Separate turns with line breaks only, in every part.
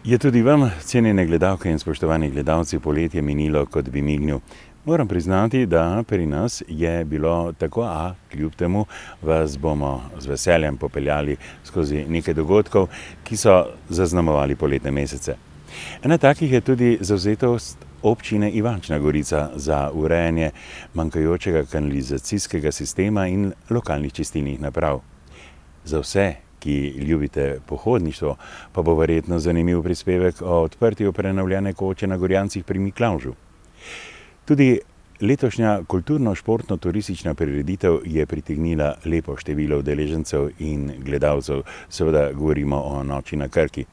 Je tudi vam, cenjene gledalke in spoštovani gledalci, poletje minilo kot bi mignil? Moram priznati, da pri nas je bilo tako, a kljub temu vas bomo z veseljem popeljali skozi nekaj dogodkov, ki so zaznamovali poletne mesece. Ena takih je tudi zavzetost občine Ivančna Gorica za urejanje manjkajočega kanalizacijskega sistema in lokalnih čistilnih naprav. Za vse, ki ljubite pohodništvo, pa bo verjetno zanimiv prispevek o odprtju prenovljene koče na Gorjancih pri Miklavžu. Tudi letošnja kulturno-športno-turistična prireditev je pritegnila lepo število udeležencev in gledalcev, seveda govorimo o Noči na Krki.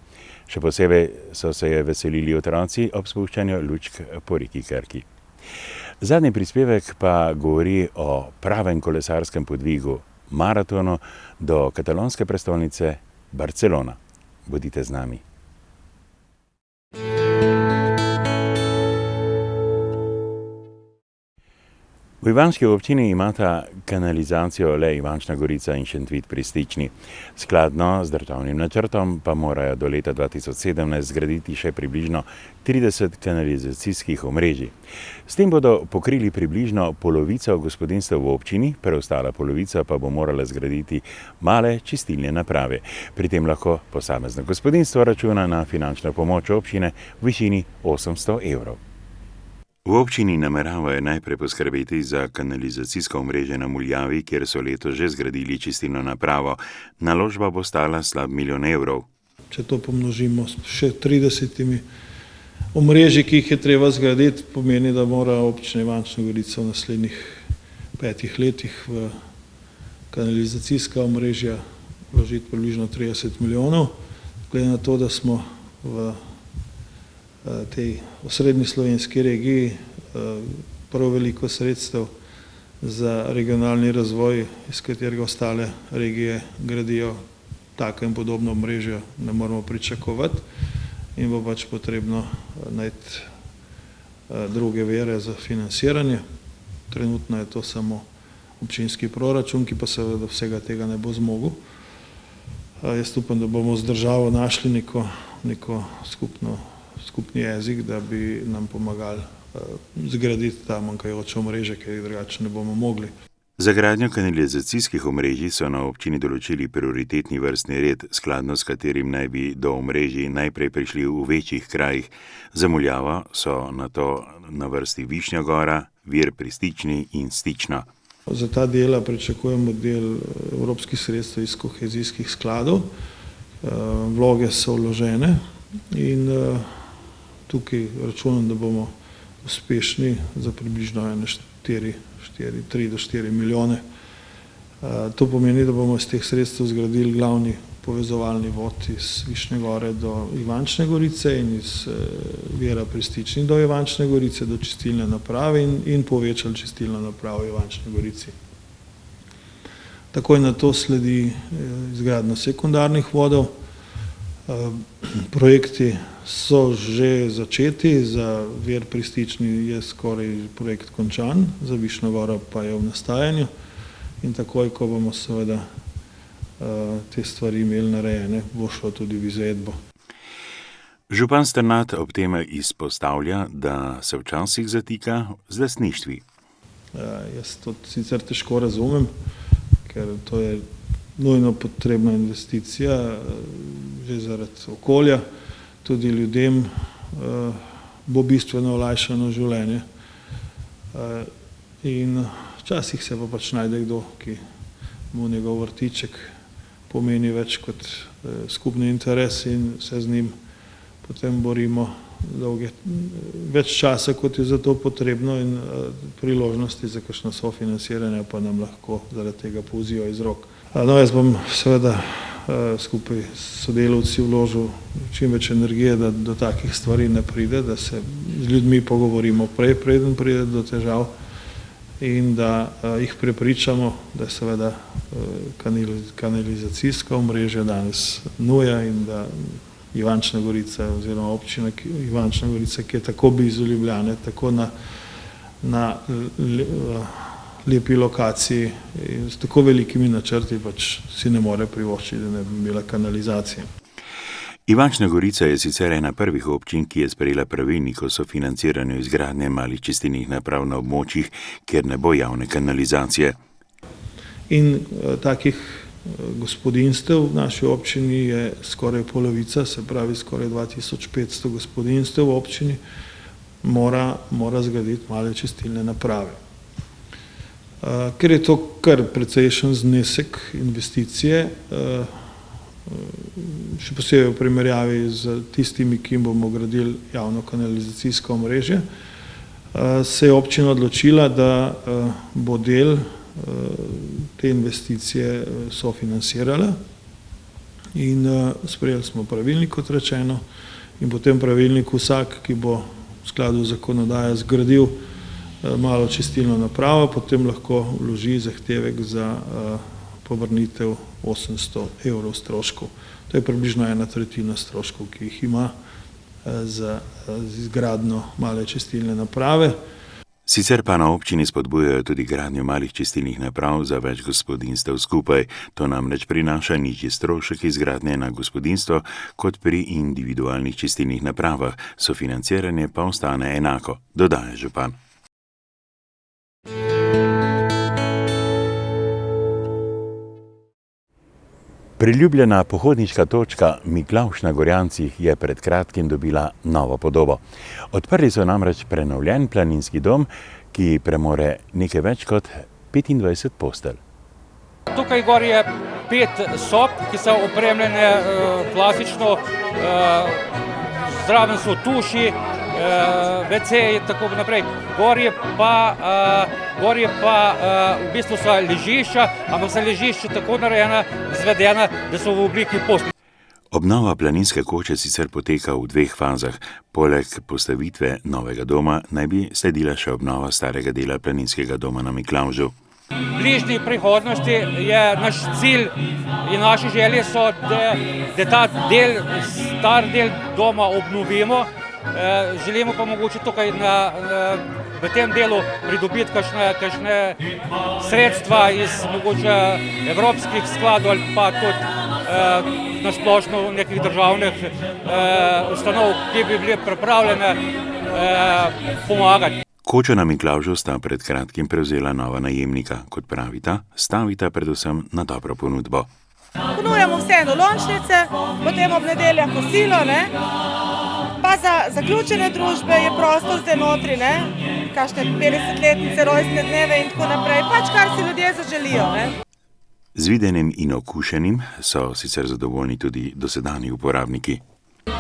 Še posebej so se je veselili otroci ob spuščanju lučk po reki Krki. Zadnji prispevek pa govori o pravem kolesarskem podvigu, maratonu do katalonske prestolnice Barcelona. Bodite z nami. V ivančki občini imata kanalizacijo le Ivančna Gorica in Šentvid pri Stični. Skladno z državnim načrtom pa morajo do leta 2017 zgraditi še približno 30 kanalizacijskih omrežij. S tem bodo pokrili približno polovico gospodinjstev v občini, preostala polovica pa bo morala zgraditi male čistilne naprave. Pri tem lahko posamezno gospodinjstvo računa na finančno pomoč občine v višini 800 evrov. V občini nameravajo najprej poskrbeti za kanalizacijsko omrežje na Muljavi, kjer so letos že zgradili čistilno napravo. Naložba bo stala slab 1 milijon evrov.
Če to pomnožimo s še 30 omrežji, ki jih je treba zgraditi, pomeni, da mora občina Ivančna Gorica v naslednjih 5 letih v kanalizacijska omrežja vložiti približno 30 milijonov. Glede na to, da smo v tej osrednji slovenski regiji prav veliko sredstev za regionalni razvoj, iz katerega ostale regije gradijo tako in podobno omrežje, ne moramo pričakovati in bo pač potrebno najti druge vire za financiranje. Trenutno je to samo občinski proračun, ki pa seveda vsega tega ne bo zmogel. Jaz upam, da bomo z državo našli neko skupni jezik, da bi nam pomagali zgraditi ta manjkajoča omrežja, ker jih drugače ne bomo mogli.
Za gradnjo kanalizacijskih omrežij so na občini določili prioritetni vrstni red, skladno s katerim naj bi do omrežij najprej prišli v večjih krajih. Za Muljavo so nato na vrsti Višnja Gora, Vir pri Stični in Stična.
Za ta dela pričakujemo del evropskih sredstev iz kohezijskih skladov. Vloge so vložene in tukaj računam, da bomo uspešni za približno 3 do 4 milijone. To pomeni, da bomo iz teh sredstev zgradili glavni povezovalni vod iz Višnje Gore do Ivančne Gorice in iz Vira pri Stični do Ivančne Gorice, do čistilne naprave in povečali čistilno napravo v Ivančni Gorici. Takoj na to sledi izgradnja sekundarnih vodov. Projekti so že začeti, za Vir pri Stični je skoraj projekt končan, za Višnjo Goro pa je v nastajanju in takoj, ko bomo seveda te stvari imeli narejene, bo šlo tudi v izvedbo.
Župan Strnad ob tem izpostavlja, da se včasih zatika z lastništvi.
Jaz to sicer težko razumem, ker to je nujno potrebna investicija, že zaradi okolja, tudi ljudem bo bistveno olajšano življenje. In včasih se pa pač najde kdo, ki mu njegov vrtiček pomeni več kot skupni interes in se z njim potem borimo več časa, kot je za to potrebno in priložnosti za kakšno sofinanciranje pa nam lahko zaradi tega povzijo iz rok. No, jaz bom seveda skupaj s sodelavci vložil čim več energije, da do takih stvari ne pride, da se z ljudmi pogovorimo preden pride do težav in da jih prepričamo, da je seveda kanalizacijska omrežja danes nuja in da Ivančna Gorica oziroma občina Ivančna Gorica, ki je tako blizu Ljubljane, tako na lepi lokaciji in s tako velikimi načrti pač si ne more privoščiti, da ne bi imela kanalizacije.
Ivančna Gorica je sicer ena prvih občin, ki je sprejela pravilnik o sofinanciranju izgradnje malih čistilnih naprav na območjih, kjer ne bo javne kanalizacije.
In takih gospodinjstev v naši občini je skoraj polovica, se pravi skoraj 2500 gospodinjstev v občini, mora zgraditi male čistilne naprave. Ker je to kar precejšen znesek investicije, še posebej v primerjavi z tistimi, ki jim bomo gradili javno kanalizacijsko omrežje, se je občina odločila, da bo del te investicije sofinancirala in sprejeli smo pravilnik, kot rečeno, in po tem pravilniku vsak, ki bo v skladu z zakonodajo zgradil malo čistilno napravo, potem lahko vloži zahtevek za povrnitev 800 evrov stroškov. To je približno 1/3 stroškov, ki jih ima za izgradnjo male čistilne naprave.
Sicer pa na občini spodbujajo tudi gradnjo malih čistilnih naprav za več gospodinjstev skupaj. To namreč prinaša nižji strošek izgradnje na gospodinjstvo kot pri individualnih čistilnih napravah, sofinanciranje pa ostane enako, dodaja župan. Priljubljena pohodniška točka Miklavž na Gorjancih je pred kratkim dobila novo podobo. Odprli so namreč prenovljen planinski dom, ki premore nekaj več kot 25 postelj.
Tukaj gor je 5 sob, ki so opremljene klasično, zraven so tuši, WC in tako naprej. Gor je pa v bistvu so ležišča, ampak so ležišča tako narejena, izvedena, da so v obliki postelj.
Obnova planinske koče sicer poteka v 2 fazah. Poleg postavitve novega doma naj bi sledila še obnova starega dela planinskega doma na Miklavžu.
V bližnji prihodnosti je naš cilj in naše želje so, da ta star del doma obnovimo. Želimo pa mogoče tukaj v tem delu pridobiti kakšne sredstva iz mogoče evropskih skladov ali pa tudi na splošno nekih državnih ustanov, ki bi bile pripravljene pomagati.
Kočo na Miklavžu sta pred kratkim prevzela nova najemnika. Kot pravita, stavita predvsem na dobro ponudbo.
Ponujamo vseeno lončnice, potem ob nedeljah kosilo, pa za zaključene družbe je prostor zdaj notri, kakšne 50-letnice, rojstne dneve in tako naprej, pač kar si ljudje zaželijo.
Z videnim in okušenim so sicer zadovoljni tudi dosedanji uporabniki.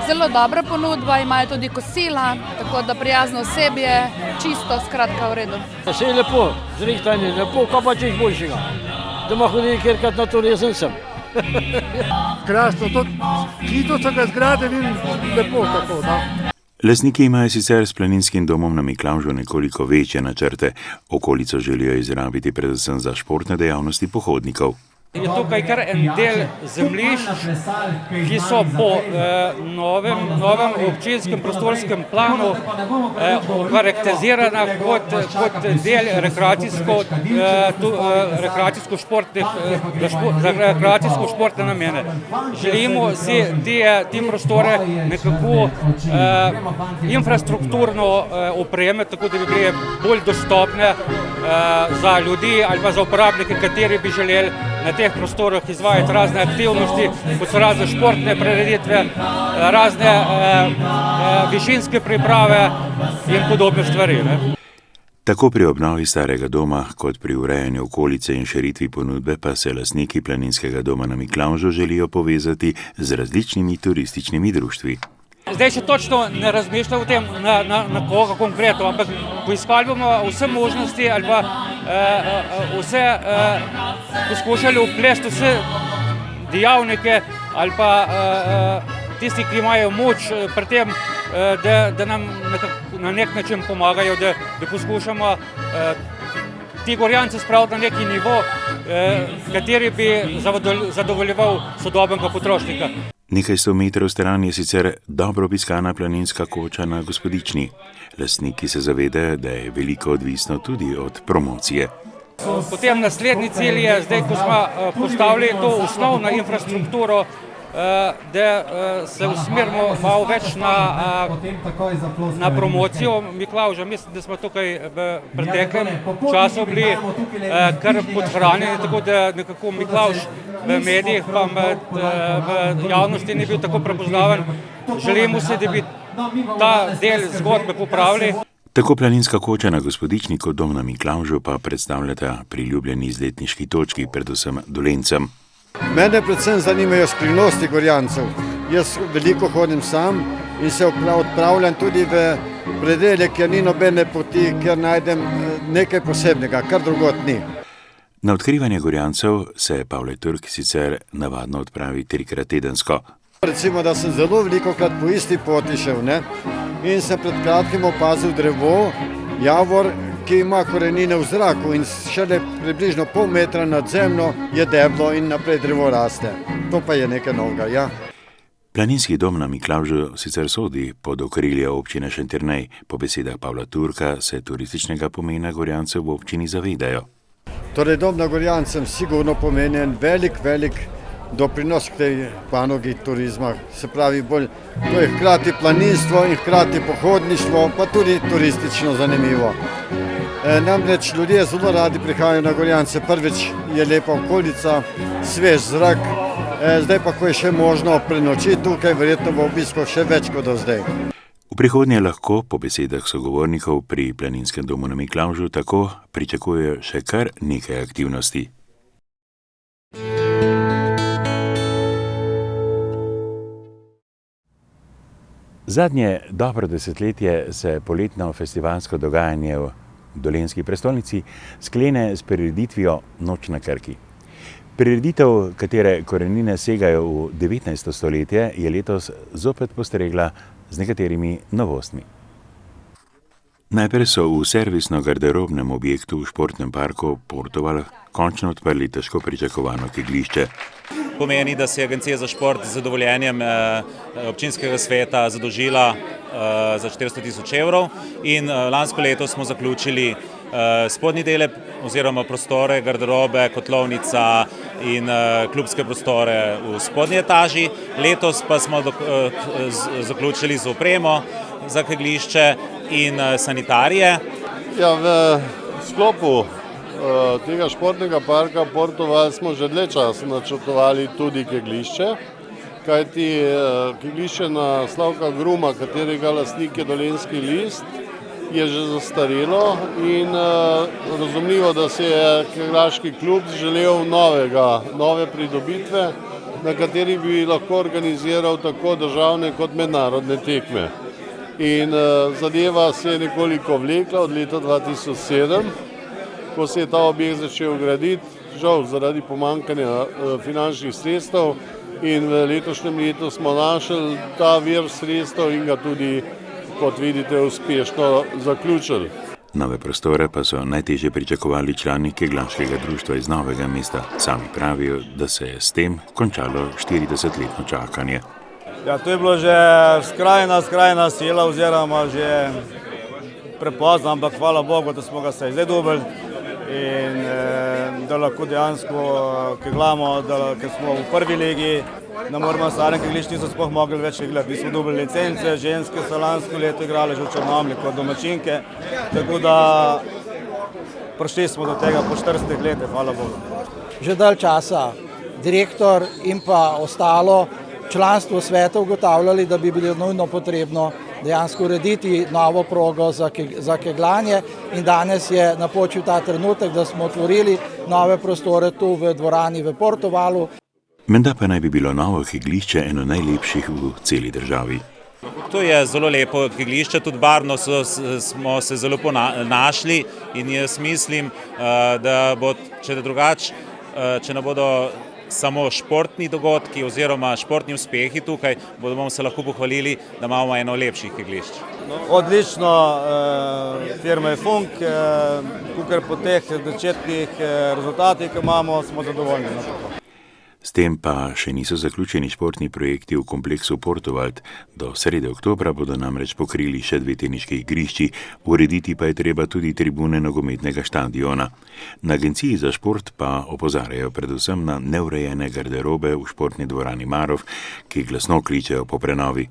Zelo dobra ponudba, imajo tudi kosila, tako da prijazno osebje, čisto, skratka v redu.
Vse je lepo, zrihtanje, lepo, kaj pa če jih boljšega. Doma hodim kjerkrat na turizem sem.
Krasno, hitro so ga zgradili in lepo tako, da.
Lastniki imajo sicer s planinskim domom na Miklavžu nekoliko večje načrte. Okolico želijo izrabiti predvsem za športne dejavnosti pohodnikov.
Je tukaj kar en del zemljišč, ki so po novem občinskem prostorskem planu karakterizirana kot del rekreacijsko-športne namene. Želimo si te prostore nekako infrastrukturno opremiti, tako da bi bile bolj dostopne za ljudi ali pa za uporabnike, kateri bi želeli na teh prostorih izvajati razne aktivnosti, kot so razne športne prireditve, razne višinske priprave in podobne stvari.
Tako pri obnovi starega doma, kot pri urejanju okolice in širitvi ponudbe pa se lastniki planinskega doma na Miklavžu želijo povezati z različnimi turističnimi društvi.
Zdaj še točno ne razmišljam o tem, na koga konkretno, ampak poiskali bomo vse možnosti ali pa poskušali vplesti vse dejavnike ali pa tisti, ki imajo moč pri tem, da nam na nek način pomagajo, da poskušamo ti Gorjance spraviti na neki nivo, kateri bi zadovoljeval sodobnega potrošnika.
Nekaj 100 metrov stran je sicer dobro obiskana planinska koča na Gospodični. Lastniki se zavedajo, da je veliko odvisno tudi od promocije.
Potem naslednji cilj je, zdaj ko smo postavili to osnovno infrastrukturo, da se usmerimo malo več na promocijo Miklavža. Mislim, da smo tukaj v preteklem času bili kar podhranjeni, tako da nekako Miklavž v medijih pa v javnosti ni bil tako prepoznaven. Želimo se, da bi ta del zgodbe popravili.
Tako planinska koča na Gospodični kot dom na Miklavžu pa predstavljata priljubljeni izletniški točki, predvsem Dolencem.
Mene predvsem zanimajo skrivnosti Gorjancev. Jaz veliko hodim sam in se odpravljam tudi v predele, kjer ni nobene poti, kjer najdem nekaj posebnega, kar drugot ni.
Na odkrivanje Gorjancev se Pavle Turk sicer navadno odpravi 3-krat tedensko.
Recimo, da sem zelo velikokrat po isti poti šel, ne? In sem pred kratkim opazil drevo, javor, ki ima korenine v zraku in šele približno pol metra nad zemljo je deblo in naprej drevo raste. To pa je nekaj novega, ja.
Planinski dom na Miklavžu sicer sodi pod okrilje občine Šentjernej. Po besedah Pavla Turka se turističnega pomena Gorjancev v občini zavedajo.
Torej, dom na Gorjancem sigurno pomeni en velik doprinos k tej panogi turizma. Se pravi, to je hkrati planinstvo in hkrati pohodništvo, pa tudi turistično zanimivo. Namreč ljudje zelo radi prihajajo na Gorjance. Prvič je lepa okolica, svež zrak, zdaj pa, ko je še možno prenočiti tukaj, verjetno bo obiskov še več kot do zdaj.
V prihodnje lahko, po besedah sogovornikov pri planinskem domu na Miklavžu, tako pričakujejo še kar nekaj aktivnosti. Zadnje dobro desetletje se poletno festivalsko dogajanje v dolenjski prestolnici sklene s prireditvijo Noč na Krki. Prireditev, katere korenine segajo v 19. stoletje, je letos zopet postregla z nekaterimi novostmi. Najprej so v servisno-garderobnem objektu v športnem parku Portoval končno odprli težko pričakovano kegljišče.
Pomeni, da se je Agencija za šport z dovoljenjem občinskega sveta zadolžila za 400 000 evrov in lansko leto smo zaključili spodnji dele oziroma prostore, garderobe, kotlovnica in klubske prostore v spodnji etaži. Letos pa smo zaključili z opremo za kegljišče in sanitarije.
Ja, v sklopu tega športnega parka Portoval smo že dlje časa načrtovali tudi kegljišče, kajti kegljišče na Slavka Gruma, katerega lastnik je Dolenjski list, je že zastarelo in razumljivo, da se je kegljaški klub želel nove pridobitve, na katerih bi lahko organiziral tako državne kot mednarodne tekme. In zadeva se je nekoliko vlekla od leta 2007, ko se je ta objekt začel graditi, žal zaradi pomanjkanja finančnih sredstev, in v letošnjem letu smo našli ta vir sredstev in ga tudi, kot vidite, uspešno zaključili.
Nove prostore pa so najtežje pričakovali člani kegljaškega društva iz Novega mesta. Sami pravijo, da se je s tem končalo 40-letno čakanje.
Ja, to je bilo že skrajna sila oziroma že prepozno, ampak hvala Bogu, da smo ga zdaj dobili in da lahko dejansko keglamo, ker smo v prvi ligi, na moramo starem keglišču niso sploh mogli več keglati. Mi smo dobili licence, ženske so lansko leto igrale že v Črnomlju kot domačinke, tako da prišli smo do tega po 40 letih, hvala Bogu.
Že dalj časa direktor in pa ostalo članstvo sveta ugotavljali, da bi bilo nujno potrebno dejansko urediti novo progo za kegljanje in danes je napočil ta trenutek, da smo otvorili nove prostore tu v dvorani v Portovalu.
Menda pa naj bi bilo novo kegljišče eno najlepših v celi državi.
To je zelo lepo kegljišče, tudi barvno smo se zelo našli in jaz mislim, da bo, če drugače, če ne bodo samo športni dogodki oziroma športni uspehi tukaj, bomo se lahko pohvalili, da imamo eno lepših kegljišč.
Odlično, firma je Funk, kukor po teh začetnih rezultatih, ki imamo, smo zadovoljni.
S tem pa še niso zaključeni športni projekti v kompleksu Portowald. Do srede oktobra bodo namreč pokrili še 2 teniški igrišči, urediti pa je treba tudi tribune nogometnega štadiona. Na Agenciji za šport pa opozarjajo predvsem na neurejene garderobe v športni dvorani Marof, ki glasno kličejo po prenovi.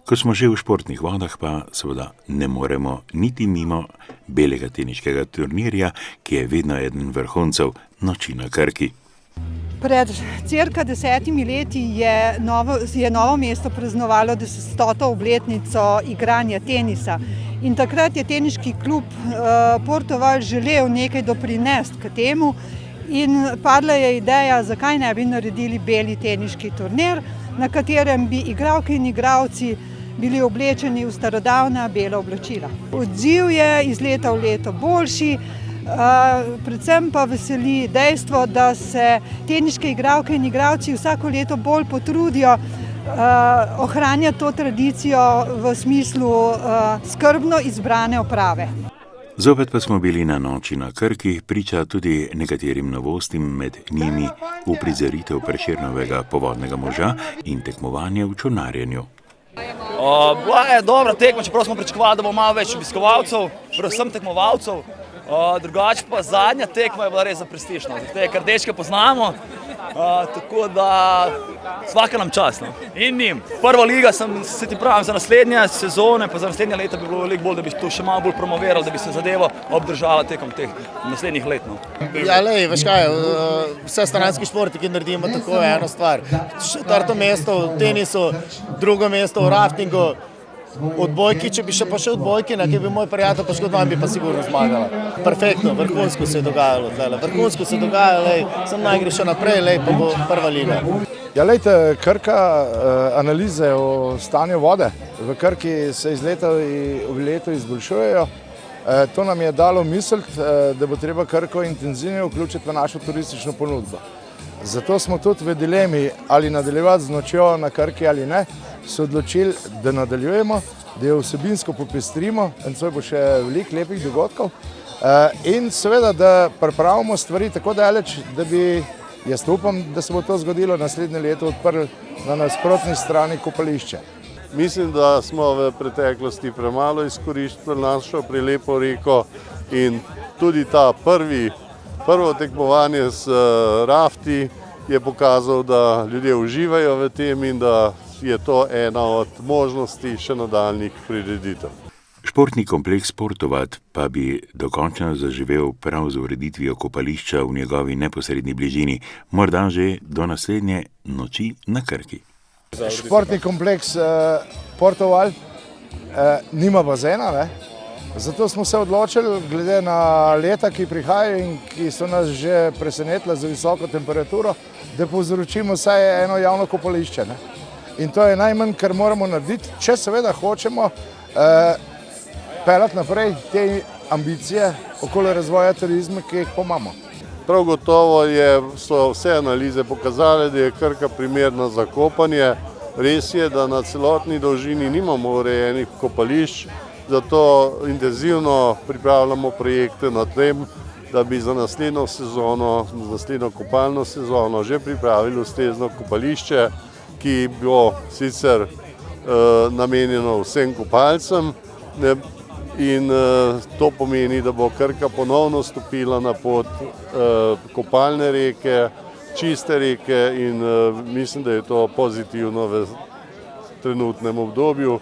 Ko smo že v športnih vodah, pa seveda ne moremo niti mimo belega teniškega turnirja, ki je vedno eden vrhuncev, Noči na Krki.
Pred cirka 10 leti je Novo mesto praznovalo 100. obletnico igranja tenisa. In takrat je teniški klub Portowald želel nekaj doprinesti k temu in padla je ideja, zakaj ne bi naredili beli teniški turnir, na katerem bi igralke in igralci bili oblečeni v starodavna bela oblačila. Odziv je iz leta v leto boljši. Predvsem pa veseli dejstvo, da se teniške igralke in igralci vsako leto bolj potrudijo ohranjati to tradicijo v smislu skrbno izbrane oprave.
Zopet pa smo bili na Noči na Krki, priča tudi nekaterim novostim, med njimi uprizoritev Prešernovega povodnega moža in tekmovanje v čolnarjenju.
Bila je dobra tekma, čeprav smo pričakovali, da bo malo več obiskovalcev, predvsem tekmovalcev. Drugače pa zadnja tekma je bila res prestižna, ker dečke poznamo, tako da svaka nam čast. In njim. Prva liga se ti pravim za naslednje sezone, pa za naslednje leta bi bilo veliko bolj, da bi to še malo bolj promovirali, da bi se zadeva obdržala tekom teh naslednjih let.
Ja, lej, veš kaj, vse stranski športiki naredimo tako eno stvar. 4. mesto v tenisu, 2. mesto v raftingu, odbojki, če bi še pa še odbojki, ki bi moj prijatelj poškodovan, bi pa sigurno zmagala. Perfektno, vrhunsko se je dogajalo, vrhunsko se dogaja, sem naj gre še naprej, pa bo prva liga.
Ja, lejte, Krka, analize o stanju vode v Krki se iz leta v leto izboljšujejo. To nam je dalo misliti, da bo treba Krko intenzivno vključiti v našo turistično ponudbo. Zato smo tudi v dilemi, ali nadaljevati z nočjo na Krki ali ne, se odločili, da nadaljujemo, da jo vsebinsko popestrimo, in to bo še veliko lepih dogodkov. In seveda, da pripravimo stvari tako daleč, da bi, jaz upam, da se bo to zgodilo naslednje leto, odprli na nasprotni strani kopališče.
Mislim, da smo v preteklosti premalo izkoristili našo prelepo reko in tudi ta prvo tekmovanje s rafti je pokazal, da ljudje uživajo v tem in da je to ena od možnosti še nadaljnjih prireditev.
Športni kompleks Portowald pa bi dokončno zaživel prav z ureditvijo kopališča v njegovi neposredni bližini, morda že do naslednje Noči na Krki.
Športni kompleks Portowald nima bazena, zato smo se odločili, glede na leta, ki prihajajo in ki so nas že presenetila z visoko temperaturo, da povzročimo vsaj eno javno kopališče. In to je najmanj, kar moramo narediti, če seveda hočemo peljati naprej te ambicije okoli razvoja turizma, ki jih pa imamo.
Prav gotovo so vse analize pokazale, da je Krka primerna za kopanje. Res je, da na celotni dolžini nimamo urejenih kopališč, zato intenzivno pripravljamo projekte na tem, da bi za naslednjo sezono, naslednjo kopalno sezono že pripravili ustrezno kopališče, ki bo sicer namenjeno vsem kopalcem in to pomeni, da bo Krka ponovno stopila na pot kopalne reke, čiste reke in mislim, da je to pozitivno v trenutnem obdobju,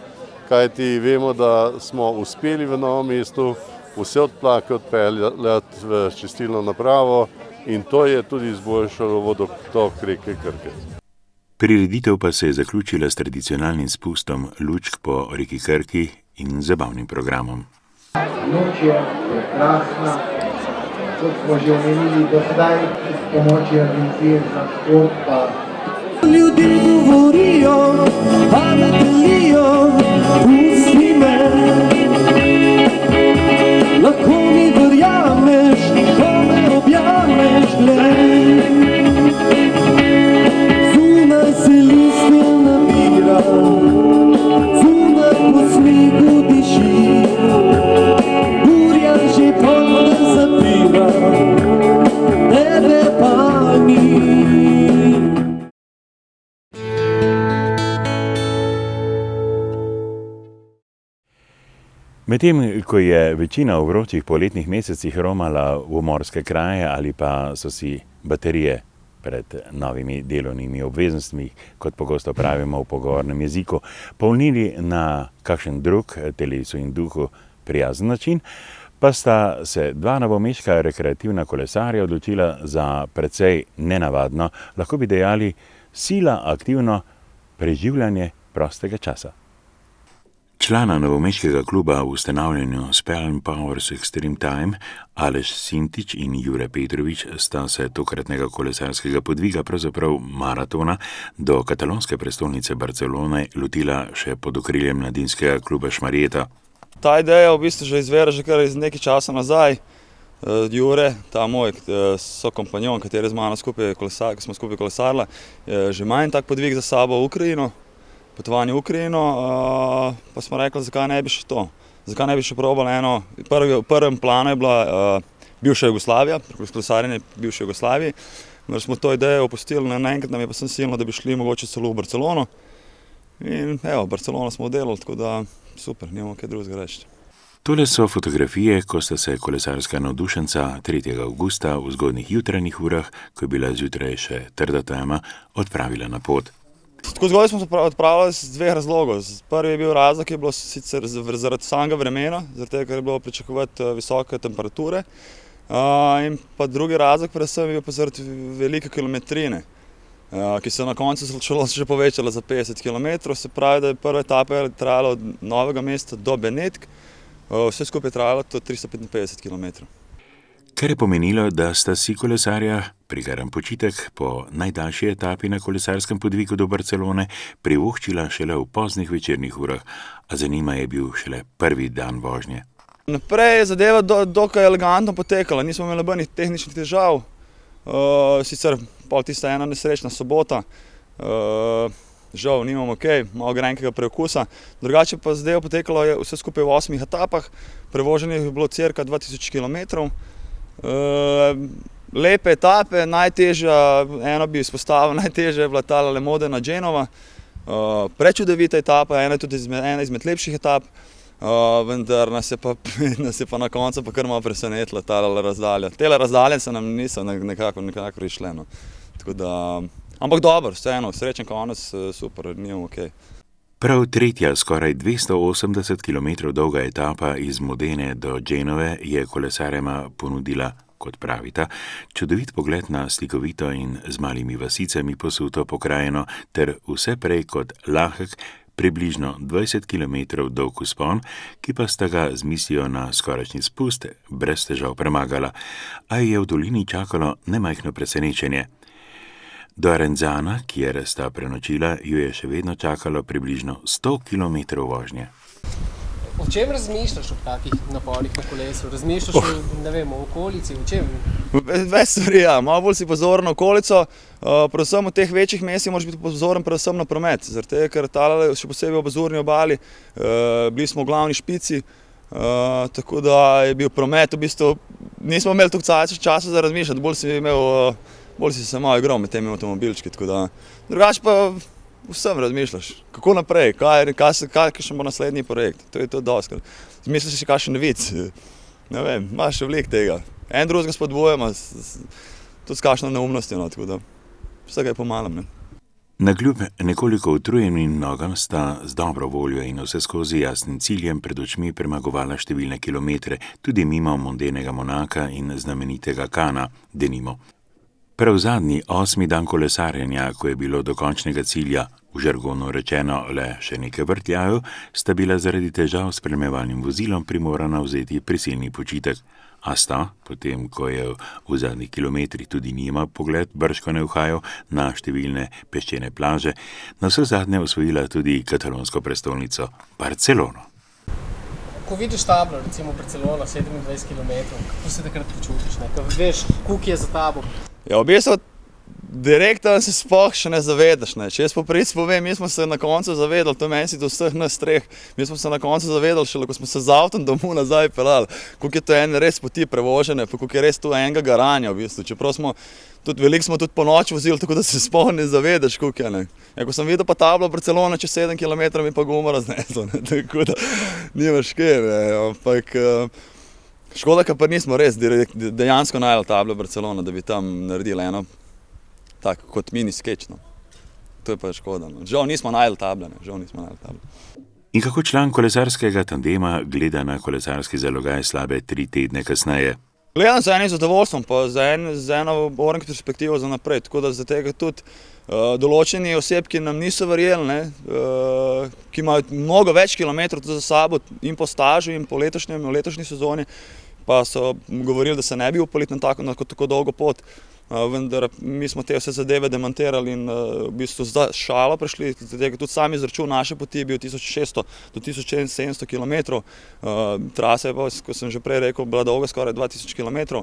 kajti vemo, da smo uspeli v Novem mestu vse odplake odpeljati v čistilno napravo in to je tudi izboljšalo vodotok reke Krke.
Prireditev pa se je zaključila s tradicionalnim spustom lučk po reki Krki in zabavnim programom.
Noč je prekrasna, kot smo že omenili do sedaj, s pomočjo Agencije za šport pa. Ljudje govorijo, pa ne delijo, pusti me. Lahko mi verjameš, ko me objameš, glej. Zunaj se listje nabira, zunaj po snegu diši, burja že polno zapira, tebe pa ni.
Medtem, ko je večina v vročih poletnih mesecih romala v morske kraje ali pa so si baterije pred novimi delovnimi obveznostmi, kot pogosto pravimo v pogovornem jeziku, polnili na kakšen drug telesu in duhu prijazen način, pa sta se dva novomeška rekreativna kolesarja odločila za precej nenavadno, lahko bi dejali, sila aktivno preživljanje prostega časa. Člana novomeškega kluba v ustanavljanju Spell & Powers Extreme Time, Aleš Sintič in Jure Petrovič, sta se tokratnega kolesarskega podviga, pravzaprav maratona, do katalonske prestolnice Barcelone lotila še pod okriljem mladinskega kluba Šmarjeta.
Ta ideja v bistvu že izvira že kar iz nekaj časa nazaj. Jure, ta moj sokompanjon, kateri z mano skupaj kolesarila, že ima en tak podvig za sabo v Ukrajino, potovanje v Ukrajino, pa smo rekli, zakaj ne bi še to. Zakaj ne bi še probali eno, v prvem planu je bila bivša Jugoslavija, kolesarjenje bivše Jugoslavije, da smo to idejo opustili, naenkrat nam je pa sem silno, da bi šli mogoče celo v Barcelono. In evo, Barcelono smo oddelali, tako da super, nimamo kaj drugega reči.
Tole so fotografije, ko sta se kolesarska navdušenca 3. avgusta v zgodnjih jutranjih urah, ko je bila zjutraj še trda tema, odpravila na pot.
Tako zgodaj smo se odpravili z dveh razlogov. Prvi je bil razlog, ki je bilo sicer zaradi samega vremena, zaradi tega, ker je bilo pričakovati visoke temperature. In pa drugi razlog predvsem je bil pa zaradi velike kilometrine, ki se na koncu še povečala za 50 km. Se pravi, da je prva etapa trajala od Novega mesta do Benetk, vse skupaj je trajalo 355 km.
Kar je pomenilo, da sta si kolesarja prigaran počitek po najdaljši etapi na kolesarskem podvigu do Barcelone privoščila šele v poznih večernih urah, a za njima je bil šele prvi dan vožnje.
Naprej je zadeva dokaj elegantno potekala, nismo imeli nobenih tehničnih težav, sicer pol tista ena nesrečna sobota, žal nimamo malo grenkega preokusa, drugače pa zadeva potekala je vse skupaj v 8 etapah, prevoženih je bilo cirka 2000 km. Lepe etape, eno bi izpostavil, najtežja je bila ta Modena Genova, prečudovita etapa, ena izmed lepših etap, vendar nas je pa na koncu pa kar malo presenetila ta razdalja. Tele razdalje se nam niso nekako išle, no. Tako da, ampak dobro, vseeno, srečen konec, super, nimamo okej.
Prav tretja, skoraj 280 km dolga etapa iz Modene do Genove je kolesarjema ponudila, kot pravita, čudovit pogled na slikovito in z malimi vasicami posuto pokrajino ter vse prej kot lahek, približno 20 km dolg vzpon, ki pa sta ga z mislijo na skorajšnji spust brez težav premagala, a je v dolini čakalo nemajhno presenečenje. Do Arenzana, kjer sta prenočila, ju je še vedno čakalo približno 100 km vožnje.
O čem razmišljaš ob takih naporih na kolesu? Razmišljaš o okolici, o čem?
Več stvari, ja. Malo bolj si pozoren na okolico, predvsem v teh večjih mestih moraš biti pozoren predvsem na promet, zaradi tega, ker tale, še posebej ob Azurni obali, bili smo v glavni špici, tako da je bil promet, v bistvu nismo imeli toliko časa za razmišljati, bolj si se malo igral med temi avtomobilčki, tako da drugače pa vsem razmišljaš, kako naprej, kakšen bo naslednji projekt, to je to dosti. Zmisliš si kakšen vic, ne vem, imaš še veliko tega. En drugega spodbujamo, tudi s kakšno neumnostjo, tako da vsega je po malem, ne.
Navkljub nekoliko utrujenim nogam sta z dobro voljo in vse skozi jasnim ciljem pred očmi premagovala številne kilometre, tudi mimo Mondenega Monaka in znamenitega Kana, denimo. Prav zadnji 8. dan kolesarjenja, ko je bilo do končnega cilja, v žargonu rečeno le še nekaj vrtljajev, sta bila zaradi težav s spremljevalnim vozilom primorana vzeti prisilni počitek. A sta, potem ko je v zadnjih kilometrih tudi njima pogled bržkone uhajal na številne peščene plaže, na vse zadnje osvojila tudi katalonsko prestolnico Barcelono.
Ko vidiš tablo, recimo Barcelona, 27 km, kako se takrat počutiš, ne? Ko veš, koliko je za tabo?
Ja, v bistvu
direktor se sploh še ne zavedaš. Ne. Če jaz po pravici povem, mi smo se na koncu zavedali, to meni si do vseh nas treh, mi smo se na koncu zavedali, šele ko smo se z avtom domov nazaj pelali, koliko je to ene res poti prevožene, pa koliko je res to enega garanja v bistvu. Čeprav veliko smo tudi po noči vozili, tako da se sploh ne zavedaš, koliko je. Ne. Ja, ko sem videl pa tablo Barcelona čez 7 km, mi pa gumo razneslo, tako da nimaš kaj, ampak škoda, ka pa nismo res dejansko najeli tablo Barcelona, da bi tam naredili eno tako kot mini skeč. No. To je pa škoda. No. Žal nismo najeli table.
In kako član kolesarskega tandema gleda na kolesarski zalogaj slabe 3 tedne kasneje?
Gledam z enim zadovoljstvom, pa z eno borenko perspektivo za naprej, tako da za tega tudi določeni oseb, ki nam niso verjeli, ki imajo mnogo več kilometrov za sabo in po stažu in po letošnji sezoni, pa so govorili, da se ne bi upali na tako dolgo pot, vendar mi smo te vse zadeve demantirali in v bistvu za šalo prišli, tudi sami izračun naše poti je bil 1600 do 1700 km, trasa je pa, kot sem že prej rekel, bila dolga skoraj 2000 km.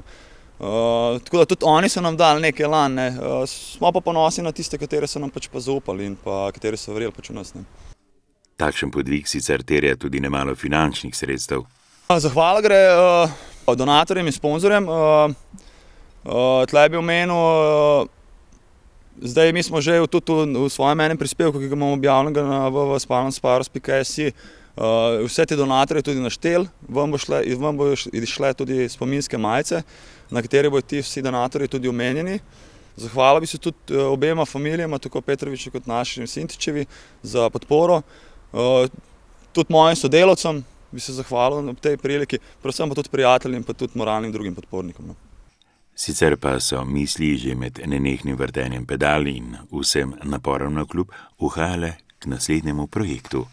Tako da tudi oni so nam dali nekaj lan, smo pa ponosni na tiste, kateri so nam pač pa zaupali in pa kateri so verjeli pač v nas.
Takšen podvig sicer terja tudi nemalo finančnih sredstev.
Zahvala gre donatorjem in sponzorjem. Tle bi omenil, zdaj mi smo že tudi v svojem enem prispevku, ki ga imamo objavljenega na www.spalonsparos.si, vse te donatorje tudi naštel, vam bo šle tudi spominske majice, na kateri bodo ti vsi donatorji tudi omenjeni. Zahvala bi se tudi obema familijama, tako Petroviču kot našim Sintičevi, za podporo. Tudi mojim sodelavcem bi se zahvalil ob tej priliki, predvsem pa tudi prijateljem in pa tudi moralnim drugim podpornikom.
Sicer pa so misli že med nenehnim vrtenjem pedal in vsem naporom na klub uhajale k naslednjemu projektu.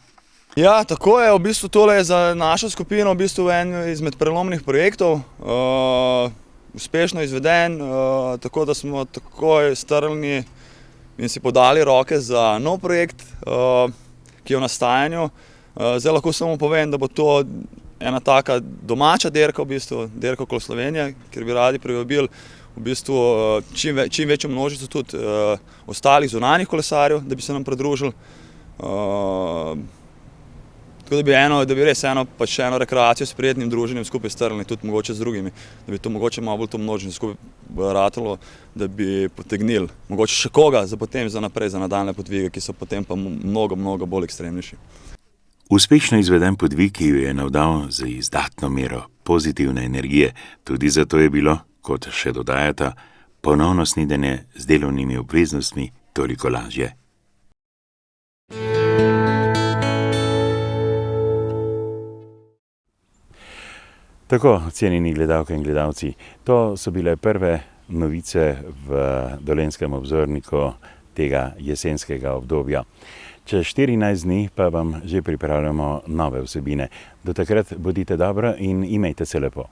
Ja, tako je. V bistvu tole je za našo skupino v bistvu en izmed prelomnih projektov. Uspešno izveden, tako da smo takoj strnili in si podali roke za nov projekt, ki je v nastajanju. Zdaj lahko samo povem, da bo to ena taka domača derka, v bistvu derka okoli Slovenije, kjer bi radi privabili v bistvu čim večjo množico tudi ostalih zunanjih kolesarjev, da bi se nam pridružili. Tako da bi res pač eno rekreacijo s prijetnim druženjem skupaj strnili, tudi mogoče z drugimi, da bi to mogoče malo bolj to množico skupaj ratalo, da bi potegnili mogoče še koga potem za naprej, za nadaljne podvige, ki so potem pa mnogo bolj ekstremnejši.
Uspešno izveden podvig, ki jo je navdal z izdatno mero pozitivne energije, tudi zato je bilo, kot še dodajata, ponovno snidenje z delovnimi obveznostmi toliko lažje. Tako, cenjeni gledalke in gledalci, to so bile prve novice v Dolenjskem obzorniku tega jesenskega obdobja. Čez 14 dni pa vam že pripravljamo nove vsebine. Do takrat bodite dobro in imejte se lepo.